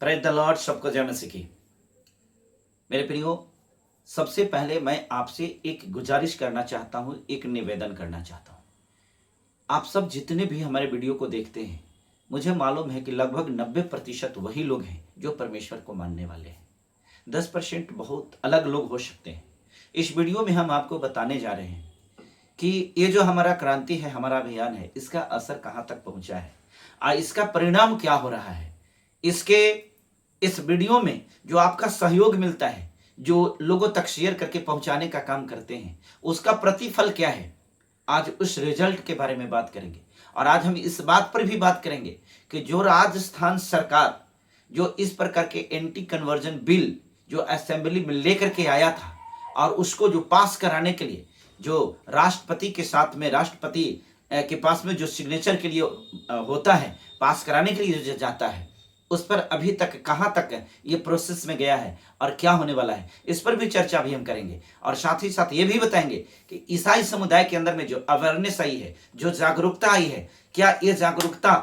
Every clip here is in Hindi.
Praise the Lord. सबको जय मसीह की। मेरे प्रियो, सबसे पहले मैं आपसे एक गुजारिश करना चाहता हूं, एक निवेदन करना चाहता हूं। आप सब जितने भी हमारे वीडियो को देखते हैं, मुझे मालूम है कि लगभग 90% वही लोग हैं जो परमेश्वर को मानने वाले हैं। 10% बहुत अलग लोग हो सकते हैं। इस वीडियो में हम आपको बताने जा रहे हैं कि ये जो हमारा क्रांति है, हमारा अभियान है, इसका असर कहां तक पहुंचा है और इसका परिणाम क्या हो रहा है। इस वीडियो में जो आपका सहयोग मिलता है, जो लोगों तक शेयर करके पहुंचाने का काम करते हैं, उसका प्रतिफल क्या है, आज उस रिजल्ट के बारे में बात करेंगे। और आज हम इस बात पर भी बात करेंगे कि जो राजस्थान सरकार जो इस प्रकार के एंटी कन्वर्जन बिल जो असेंबली में लेकर के आया था और उसको जो पास कराने के लिए जो राष्ट्रपति के साथ में, राष्ट्रपति के पास में जो सिग्नेचर के लिए होता है, पास कराने के लिए जो जाता है, उस पर अभी तक कहां तक ये प्रोसेस में गया है और क्या होने वाला है, इस पर भी चर्चा भी हम करेंगे। और साथ ही साथ ये भी बताएंगे कि ईसाई समुदाय के अंदर में जो अवेयरनेस आई है, जो जागरूकता आई है, क्या ये जागरूकता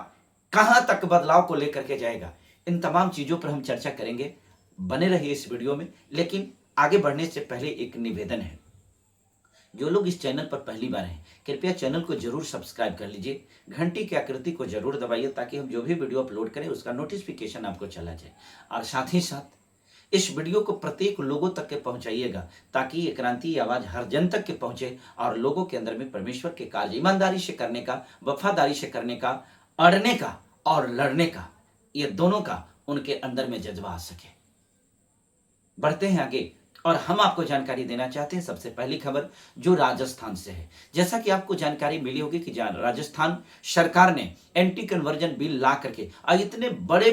कहां तक बदलाव को लेकर के जाएगा। इन तमाम चीजों पर हम चर्चा करेंगे। बने रहिए इस वीडियो में। लेकिन आगे बढ़ने से पहले एक निवेदन है, जो लोग इस चैनल पर पहली बार हैं, कृपया चैनल को जरूर सब्सक्राइब कर लीजिए, घंटी की आकृति को जरूर दबाइए ताकि हम जो भी वीडियो अपलोड करें उसका नोटिफिकेशन आपको चला जाए। और साथ ही साथ इस वीडियो को प्रत्येक लोगों तक के पहुंचाइएगा ताकि ये क्रांति आवाज हर जन तक के पहुंचे और लोगों के अंदर में परमेश्वर के कार्य ईमानदारी से करने का, वफादारी से करने का, अड़ने का और लड़ने का, ये दोनों का उनके अंदर में जज्बा आ सके। बढ़ते हैं आगे और हम आपको जानकारी देना चाहते हैं। सबसे पहली खबर जो राजस्थान से है। जैसा कि आपको जानकारी मिली होगी कि राजस्थान सरकार ने एंटी कन्वर्जन बिल ला करके और इतने बड़े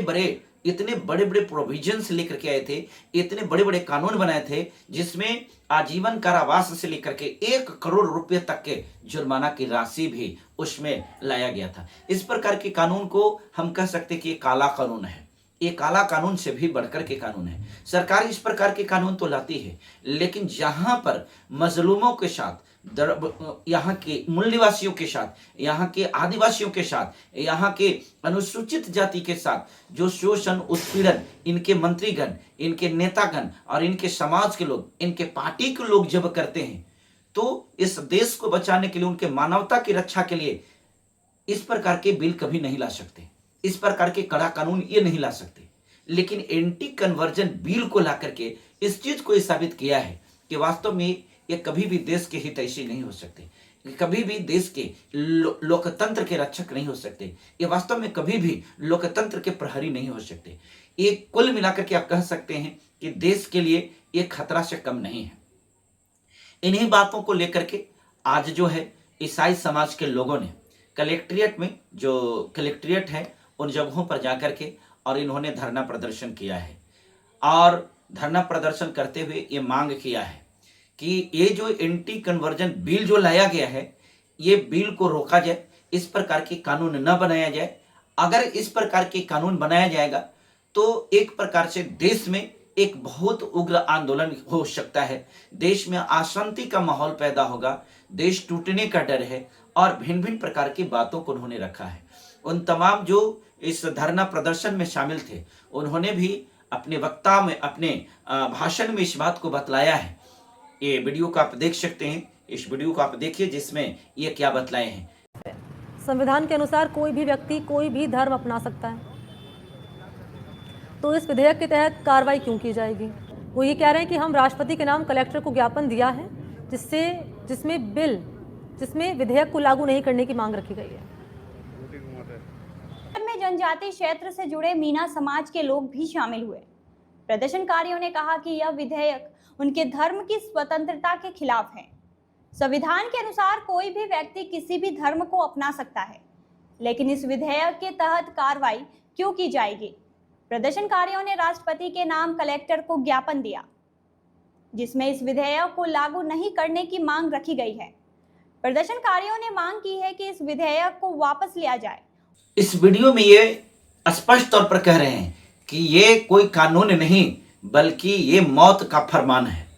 बड़े प्रोविजंस लेकर के आए थे, इतने बड़े बड़े कानून बनाए थे जिसमें आजीवन कारावास से लेकर के 1 करोड़ रुपए तक के जुर्माना की राशि भी उसमें लाया गया था। इस प्रकार के कानून को हम कह सकते हैं कि ये काला कानून है। ये काला कानून से भी बढ़कर के कानून है। सरकार इस प्रकार के कानून तो लाती है, लेकिन जहां पर मजलूमों के साथ, यहाँ के मूल निवासियों के साथ, यहाँ के आदिवासियों के साथ, यहाँ के अनुसूचित जाति के साथ जो शोषण उत्पीड़न इनके मंत्रीगण, इनके नेतागण और इनके समाज के लोग, इनके पार्टी के लोग जब करते हैं, तो इस देश को बचाने के लिए, उनके मानवता की रक्षा के लिए इस प्रकार के बिल कभी नहीं ला सकते, इस प्रकार के कड़ा कानून ये नहीं ला सकते। लेकिन एंटी कन्वर्जन बिल को ला करके इस चीज को साबित किया है कि वास्तव में ये कभी भी देश के हितैषी नहीं हो सकते, कभी भी देश के लोकतंत्र के रक्षक नहीं हो सकते, ये वास्तव में कभी भी लोकतंत्र के प्रहरी नहीं हो सकते। ये कुल मिलाकर के आप कह सकते हैं कि देश के लिए ये खतरा से कम नहीं है। इन्हीं बातों को लेकर के आज जो है ईसाई समाज के लोगों ने कलेक्ट्रेट में, जो कलेक्ट्रेट है उन जगहों पर जाकर के और इन्होंने धरना प्रदर्शन किया है। और धरना प्रदर्शन करते हुए ये मांग किया है कि ये जो एंटी कन्वर्जन बिल जो लाया गया है, ये बिल को रोका जाए, इस प्रकार के कानून न बनाया जाए। अगर इस प्रकार के कानून बनाया जाएगा तो एक प्रकार से देश में एक बहुत उग्र आंदोलन हो सकता है, देश में अशांति का माहौल पैदा होगा, देश टूटने का डर है और भिन्न भिन्न प्रकार की बातों को उन्होंने रखा है। उन तमाम जो इस धरना प्रदर्शन में शामिल थे, उन्होंने भी अपने वक्ता में, अपने भाषण में इस बात को बतलाया है। ये वीडियो को आप देख सकते हैं, इस वीडियो को आप देखिए जिसमें ये क्या बतलाए हैं। संविधान के अनुसार कोई भी व्यक्ति कोई भी धर्म अपना सकता है, तो इस विधेयक के तहत कार्रवाई क्यों की जाएगी। वो ये कह रहे हैं कि हम राष्ट्रपति के नाम कलेक्टर को ज्ञापन दिया है जिसमें विधेयक को लागू नहीं करने की मांग रखी गई है। में जनजातीय क्षेत्र से जुड़े मीना समाज के लोग भी शामिल हुए। प्रदर्शनकारियों ने कहा कि यह विधेयक उनके धर्म की स्वतंत्रता के खिलाफ है। संविधान के अनुसार कोई भी व्यक्ति किसी भी धर्म को अपना सकता है, लेकिन इस विधेयक के तहत कार्रवाई क्यों की जाएगी। प्रदर्शनकारियों ने राष्ट्रपति के नाम कलेक्टर को ज्ञापन दिया, जिसमें इस विधेयक को लागू नहीं करने की मांग रखी गई है। प्रदर्शनकारियों ने मांग की है कि इस विधेयक को वापस लिया जाए। इस वीडियो में ये स्पष्ट तौर पर कह रहे हैं कि ये कोई कानून नहीं बल्कि ये मौत का फरमान है।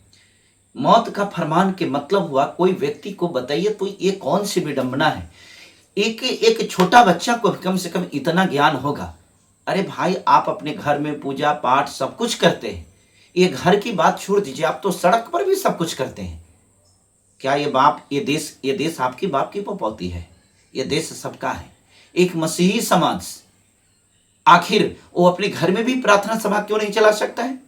मौत का फरमान के मतलब हुआ, कोई व्यक्ति को बताइए तो ये कौन सी विडंबना है। एक छोटा बच्चा को कम से कम इतना ज्ञान होगा अरे भाई, आप अपने घर में पूजा पाठ सब कुछ करते हैं, ये घर की बात छोड़ दीजिए, आप तो सड़क पर भी सब कुछ करते हैं। क्या ये देश आपकी बाप की पपौती है? ये देश सबका है। एक मसीही समाज आखिर वो अपने घर में भी प्रार्थना सभा क्यों नहीं चला सकता है?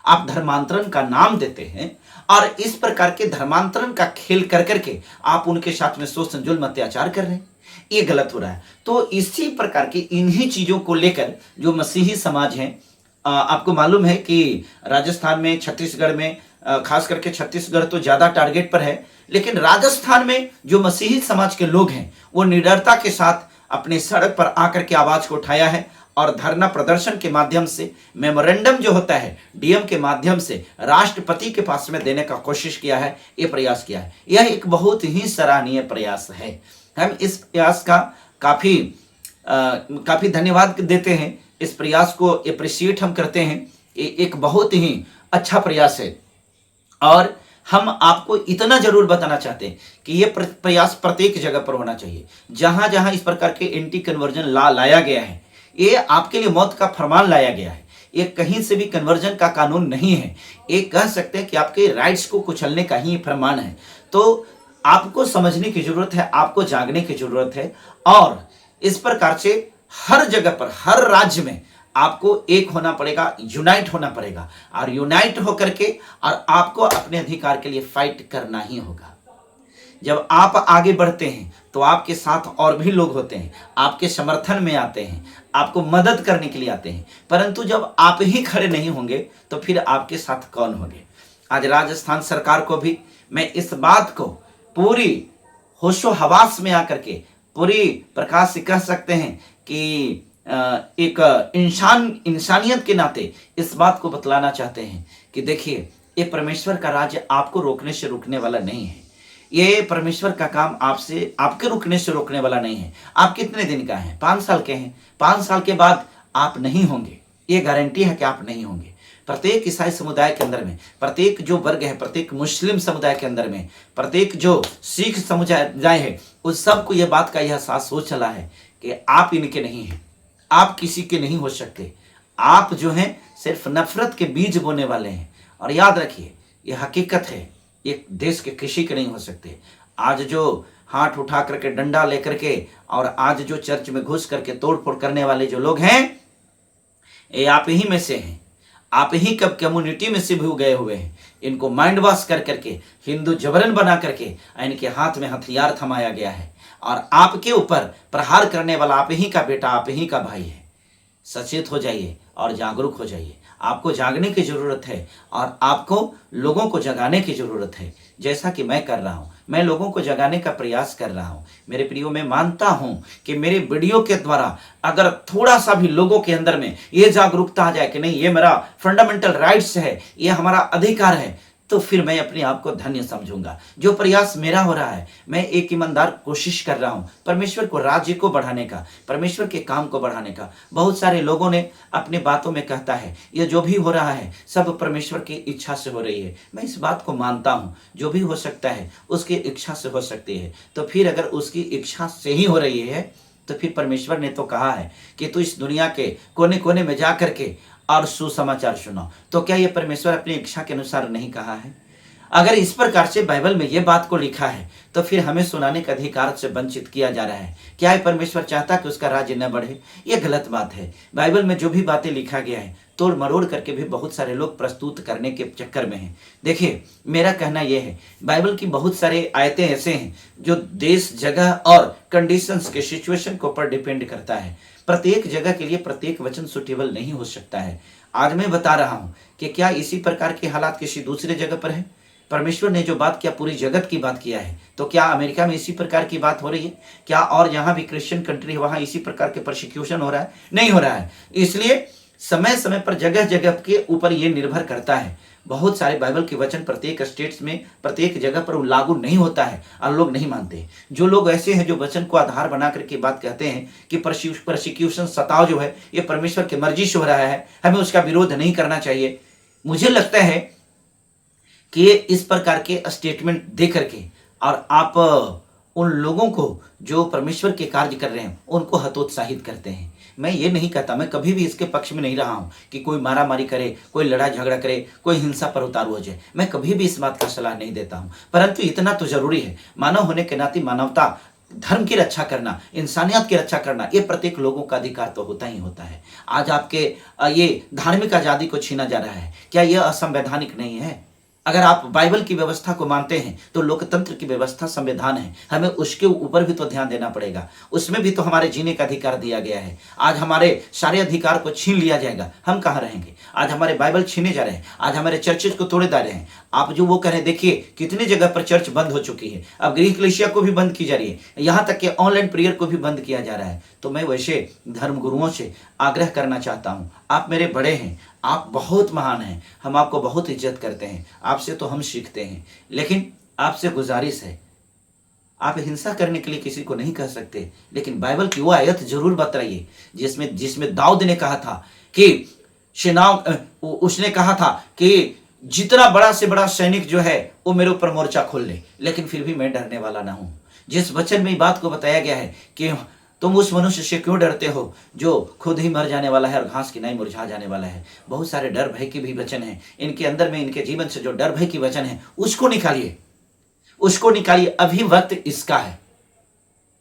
आप धर्मांतरण का नाम देते हैं और इस प्रकार के धर्मांतरण का खेल कर करके आप उनके साथ में शोषण जुल्म अत्याचार कर रहे हैं। ये गलत हो रहा है। तो इसी प्रकार की इन्हीं चीजों को लेकर जो मसीही समाज है, आपको मालूम है कि राजस्थान में, छत्तीसगढ़ में, खास करके छत्तीसगढ़ तो ज्यादा टारगेट पर है, लेकिन राजस्थान में जो मसीही समाज के लोग हैं वो निडरता के साथ अपने सड़क पर आकर के आवाज को उठाया है और धरना प्रदर्शन के माध्यम से, मेमोरेंडम जो होता है डीएम के माध्यम से राष्ट्रपति के पास में देने का कोशिश किया है, ये प्रयास किया है। यह एक बहुत ही सराहनीय प्रयास है। हम इस प्रयास का काफी धन्यवाद देते हैं। इस प्रयास को अप्रिशिएट हम करते हैं। ये एक बहुत ही अच्छा प्रयास है और हम आपको इतना जरूर बताना चाहते हैं कि ये प्रयास प्रत्येक जगह पर होना चाहिए। जहां जहां इस प्रकार के एंटी कन्वर्जन लॉ लाया गया है, ये आपके लिए मौत का फरमान लाया गया है। ये कहीं से भी कन्वर्जन का कानून नहीं है। ये कह सकते हैं कि आपके राइट्स को कुचलने का ही फरमान है। तो आपको समझने की जरूरत है, आपको जागने की जरूरत है और इस प्रकार से हर जगह पर, हर राज्य में आपको एक होना पड़ेगा, यूनाइट होना पड़ेगा और यूनाइट होकर के और आपको अपने अधिकार के लिए फाइट करना ही होगा। जब आप आगे बढ़ते हैं तो आपके साथ और भी लोग होते हैं, आपके समर्थन में आते हैं, आपको मदद करने के लिए आते हैं। परंतु जब आप ही खड़े नहीं होंगे तो फिर आपके साथ कौन होंगे? आज राजस्थान सरकार को भी मैं इस बात को पूरी होशो हवास में आकर के पूरी प्रकार से कह सकते हैं कि एक इंसानियत के नाते इस बात को बतलाना चाहते हैं कि देखिए, ये परमेश्वर का राज्य आपको रोकने से रुकने वाला नहीं है। ये परमेश्वर का काम आपके रुकने से रोकने वाला नहीं है। आप कितने दिन का हैं? 5 साल के हैं। 5 साल के बाद आप नहीं होंगे, ये गारंटी है कि आप नहीं होंगे। प्रत्येक ईसाई समुदाय के अंदर में, प्रत्येक जो वर्ग है, प्रत्येक मुस्लिम समुदाय के अंदर में, प्रत्येक जो सिख समुदाय है, उस सबको यह बात का एहसास हो चला है कि आप इनके नहीं हैं, आप किसी के नहीं हो सकते। आप जो हैं सिर्फ नफरत के बीज बोने वाले हैं। और याद रखिए, यह हकीकत है, ये देश के किसी के नहीं हो सकते। आज जो हाथ उठा करके, डंडा लेकर के और आज जो चर्च में घुस करके तोड़फोड़ करने वाले जो लोग हैं, ये आप ही में से हैं। आप ही कब कम्युनिटी में से भी गए हुए हैं। इनको माइंड वॉश कर करके, हिंदू जबरन बना करके इनके हाथ में हथियार थमाया गया है और आपके ऊपर प्रहार करने वाला आप ही का बेटा, आप ही का भाई है। सचेत हो जाइए और जागरूक हो जाइए। आपको जागने की जरूरत है और आपको लोगों को जगाने की जरूरत है, जैसा कि मैं कर रहा हूं। मैं लोगों को जगाने का प्रयास कर रहा हूं। मेरे प्रियो, मैं मानता हूं कि मेरे वीडियो के द्वारा अगर थोड़ा सा भी लोगों के अंदर में ये जागरूकता आ जाए कि नहीं, ये मेरा फंडामेंटल राइट्स है, ये हमारा अधिकार है, तो फिर मैं अपने आप को धन्य समझूंगा। जो प्रयास मेरा हो रहा है, मैं एक ईमानदार कोशिश कर रहा हूं परमेश्वर को, राज्य को बढ़ाने का, परमेश्वर के काम को बढ़ाने का। बहुत सारे लोगों ने अपनी बातों में कहता है ये जो भी हो रहा है सब परमेश्वर की इच्छा से हो रही है। मैं इस बात को मानता हूं, जो भी हो सकता है उसकी इच्छा से हो सकती है। तो फिर अगर उसकी इच्छा से ही हो रही है तो फिर परमेश्वर ने तो कहा है कि तू इस दुनिया के कोने कोने में जा करके और सुसमाचार सुनाओ। तो क्या ये परमेश्वर अपनी इच्छा के अनुसार नहीं कहा है? अगर इस प्रकार से बाइबल में ये बात को लिखा है तो फिर हमें सुनाने के अधिकार से वंचित किया जा रहा है। क्या ये परमेश्वर चाहता कि उसका राज्य न बढ़े? ये गलत बात है। बाइबल में जो भी बातें लिखा गया है तोड़ मरोड़ करके भी बहुत सारे लोग प्रस्तुत करने के चक्कर में हैं। देखिए, मेरा कहना यह है, बाइबल की बहुत सारे आयतें ऐसे हैं जो देश, जगह और कंडीशंस के सिचुएशन के ऊपर डिपेंड करता है। प्रत्येक जगह के लिए प्रत्येक वचन सुटेबल नहीं हो सकता है। आज मैं बता रहा हूं कि क्या इसी प्रकार के हालात किसी दूसरे जगह पर है? परमेश्वर ने जो बात किया पूरी जगत की बात किया है, तो क्या अमेरिका में इसी प्रकार की बात हो रही है? क्या और जहां भी क्रिश्चियन कंट्री है वहां इसी प्रकार के परसिक्यूशन हो रहा है? नहीं हो रहा है। इसलिए समय समय पर जगह जगह के ऊपर यह निर्भर करता है। बहुत सारे बाइबल के वचन प्रत्येक स्टेट्स में, प्रत्येक जगह पर लागू नहीं होता है और लोग नहीं मानते। जो लोग ऐसे हैं जो वचन को आधार बना करके बात कहते हैं कि परसिक्यूशन, सताव जो है ये परमेश्वर की मर्जी से हो रहा है, हमें उसका विरोध नहीं करना चाहिए। मुझे लगता है कि इस प्रकार के स्टेटमेंट दे करके और आप उन लोगों को जो परमेश्वर के कार्य कर रहे हैं उनको हतोत्साहित करते हैं। मैं ये नहीं कहता, मैं कभी भी इसके पक्ष में नहीं रहा हूं कि कोई मारा मारी करे, कोई लड़ाई झगड़ा करे, कोई हिंसा पर उतारू हो जाए। मैं कभी भी इस बात का सलाह नहीं देता हूं, परंतु इतना तो जरूरी है, मानव होने के नाते मानवता, धर्म की रक्षा करना, इंसानियत की रक्षा करना, ये प्रत्येक लोगों का अधिकार तो होता ही होता है। आज आपके ये धार्मिक आजादी को छीना जा रहा है, क्या यह असंवैधानिक नहीं है? अगर आप बाइबल की व्यवस्था को मानते हैं तो लोकतंत्र की व्यवस्था संविधान है, हमें उसके ऊपर भी तो ध्यान देना पड़ेगा। उसमें भी तो हमारे जीने का अधिकार दिया गया है। आज हमारे सारे अधिकार को छीन लिया जाएगा, हम कहाँ रहेंगे? आज हमारे बाइबल छीने जा रहे हैं, आज हमारे चर्चेज को तोड़े जा रहे हैं। आप जो वो कह रहे हैं, देखिए कितनी जगह पर चर्च बंद हो चुकी है, अब गृह कलीसिया को भी बंद की जा रही है, यहाँ तक कि ऑनलाइन प्रेयर को भी बंद किया जा रहा है। तो मैं वैसे धर्म गुरुओं से आग्रह करना चाहता हूँ, आप मेरे बड़े हैं, आप बहुत महान हैं, हम आपको बहुत इज्जत करते हैं, आपसे तो हम सीखते हैं, लेकिन आपसे गुजारिश है, आप हिंसा करने के लिए किसी को नहीं कह सकते, लेकिन बाइबल की वो आयत जरूर बताइए जिसमें दाऊद ने कहा था कि उसने कहा था कि जितना बड़ा से बड़ा सैनिक जो है वो मेरे ऊपर मोर्चा खोल ले, लेकिन फिर भी मैं डरने वाला ना हूं। जिस वचन में बात को बताया गया है कि तुम उस मनुष्य से क्यों डरते हो जो खुद ही मर जाने वाला है और घास की नहीं मुरझा जाने वाला है। बहुत सारे डर भय के भी वचन हैं इनके अंदर में, इनके जीवन से जो डर भय की वचन है उसको निकालिए, उसको निकालिए। अभी वक्त इसका है।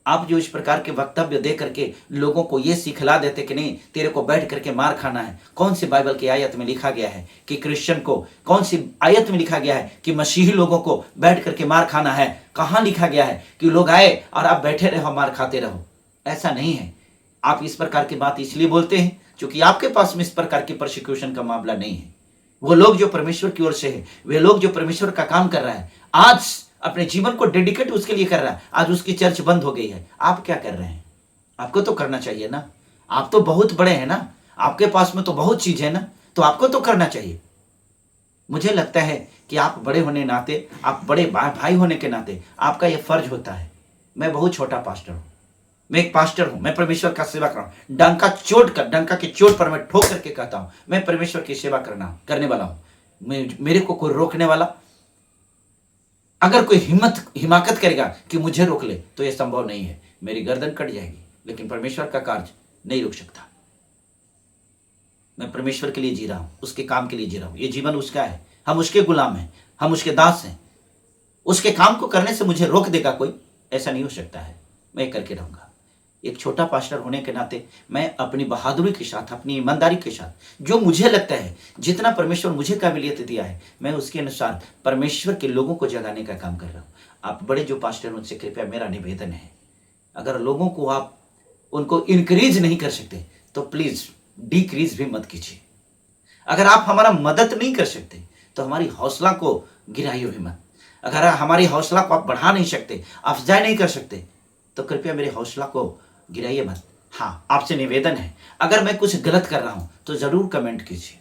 आप जो इस प्रकार के वक्तव्य दे करके लोगों को ये सिखला देते कि नहीं तेरे को बैठ करके मार खाना है, कौन सी बाइबल की आयत में लिखा गया है कि क्रिश्चियन को, कौन सी आयत में लिखा गया है कि मसीही लोगों को बैठ करके मार खाना है? कहां लिखा गया है कि लोग आए और आप बैठे रहो मार खाते रहो? ऐसा नहीं है। आप इस प्रकार की बात इसलिए बोलते हैं क्योंकि आपके पास में इस प्रकार की प्रोसिक्यूशन का मामला नहीं है। वो लोग जो परमेश्वर की ओर से है, वे लोग जो परमेश्वर का काम कर रहा है, आज अपने जीवन को डेडिकेट उसके लिए कर रहा है, आज उसकी चर्च बंद हो गई है। आप क्या कर रहे हैं? आपको तो करना चाहिए ना, आप तो बहुत बड़े हैं ना, आपके पास में तो बहुत चीज है ना, तो आपको तो करना चाहिए। मुझे लगता है कि आप बड़े होने नाते, आप बड़े भाई होने के नाते आपका यह फर्ज होता है। मैं बहुत छोटा पास्टर हूं, मैं एक पास्टर हूं, मैं परमेश्वर का सेवा कर रहा हूं। डंका की चोट पर मैं ठोक करके कहता हूं मैं परमेश्वर की सेवा करने वाला हूं। मेरे को कोई रोकने वाला, अगर कोई हिमाकत करेगा कि मुझे रोक ले तो यह संभव नहीं है, मेरी गर्दन कट जाएगी, लेकिन परमेश्वर का कार्य नहीं रुक सकता। मैं परमेश्वर के लिए जी रहा हूं, उसके काम के लिए जी रहा हूं। ये जीवन उसका है, हम उसके गुलाम हैं, हम उसके दास हैं। उसके काम को करने से मुझे रोक देगा कोई? ऐसा नहीं हो सकता है। मैं करके रहूंगा। एक छोटा पास्टर होने के नाते मैं अपनी बहादुरी के साथ, अपनी ईमानदारी के साथ, जो मुझे लगता है जितना परमेश्वर मुझे काबिलियत दिया है, मैं उसके अनुसार परमेश्वर के लोगों को जगाने का काम कर रहा हूं। आप बड़े जो पास्टर, उनसे कृपया मेरा निवेदन है, अगर लोगों को आप उनको इंक्रीज नहीं कर सकते तो प्लीज डिक्रीज भी मत कीजिए। अगर आप हमारा मदद नहीं कर सकते तो हमारी हौसला को गिराइए भी मत। अगर हमारी हौसला को आप बढ़ा नहीं सकते, अफजाई नहीं कर सकते, तो कृपया मेरे हौसला को गिराइए मत। हाँ, आपसे निवेदन है, अगर मैं कुछ गलत कर रहा हूं तो जरूर कमेंट कीजिए,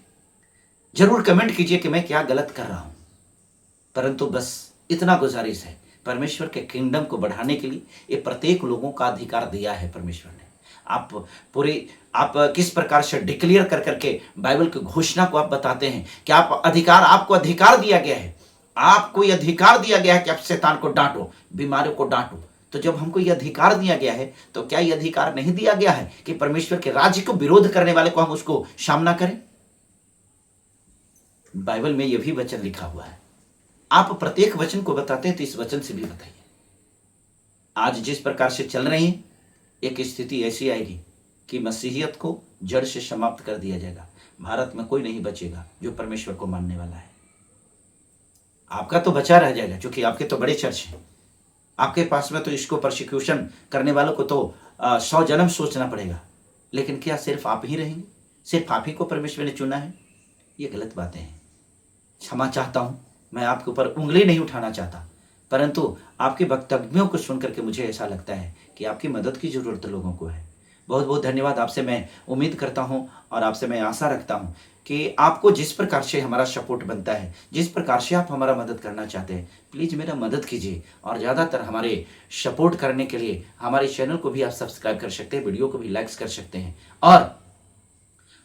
जरूर कमेंट कीजिए कि मैं क्या गलत कर रहा हूं। परंतु बस इतना गुजारिश है, परमेश्वर के किंगडम को बढ़ाने के लिए ये प्रत्येक लोगों का अधिकार दिया है परमेश्वर ने। आप किस प्रकार से डिक्लेयर कर करके बाइबल की घोषणा को आप बताते हैं कि आपको अधिकार दिया गया है, आपको यह अधिकार दिया गया है कि आप शैतान को डांटो, बीमारियों को डांटो। तो जब हमको यह अधिकार दिया गया है तो क्या यह अधिकार नहीं दिया गया है कि परमेश्वर के राज्य को विरोध करने वाले को हम उसको सामना करें? बाइबल में यह भी वचन लिखा हुआ है। आप प्रत्येक वचन को बताते हैं तो इस वचन से भी बताइए। आज जिस प्रकार से चल रही है, एक स्थिति ऐसी आएगी कि मसीहियत को जड़ से समाप्त कर दिया जाएगा। भारत में कोई नहीं बचेगा जो परमेश्वर को मानने वाला है। आपका तो बचा रह जाएगा, क्योंकि आपके तो बड़े चर्च हैं, आपके पास में तो इसको प्रोसिक्यूशन करने वालों को तो 100 जन्म सोचना पड़ेगा। लेकिन क्या सिर्फ आप ही रहेंगे? सिर्फ आप ही को परमेश्वर ने चुना है? ये गलत बातें हैं। क्षमा चाहता हूं, मैं आपके ऊपर उंगली नहीं उठाना चाहता, परंतु आपके वक्तव्यों को सुनकर के मुझे ऐसा लगता है कि आपकी मदद की जरूरत लोगों को है। बहुत बहुत धन्यवाद। आपसे मैं उम्मीद करता हूं और आपसे मैं आशा रखता हूं कि आपको जिस प्रकार से हमारा सपोर्ट बनता है, जिस प्रकार से आप हमारा मदद करना चाहते हैं, प्लीज़ मेरा मदद कीजिए। और ज़्यादातर हमारे सपोर्ट करने के लिए हमारे चैनल को भी आप सब्सक्राइब कर सकते हैं, वीडियो को भी लाइक्स कर सकते हैं। और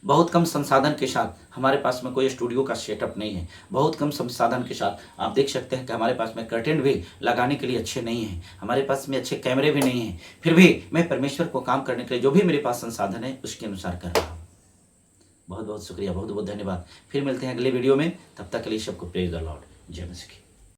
बहुत कम संसाधन के साथ, हमारे पास में कोई स्टूडियो का सेटअप नहीं है, बहुत कम संसाधन के साथ आप देख सकते हैं कि हमारे पास में कर्टेन भी लगाने के लिए अच्छे नहीं हैं, हमारे पास में अच्छे कैमरे भी नहीं हैं, फिर भी मैं परमेश्वर को काम करने के लिए जो भी मेरे पास संसाधन है उसके अनुसार कर रहा हूँ। बहुत बहुत शुक्रिया, बहुत बहुत धन्यवाद। फिर मिलते हैं अगले वीडियो में, तब तक के लिए सबको प्रेज द लॉर्ड। जय मसीह की।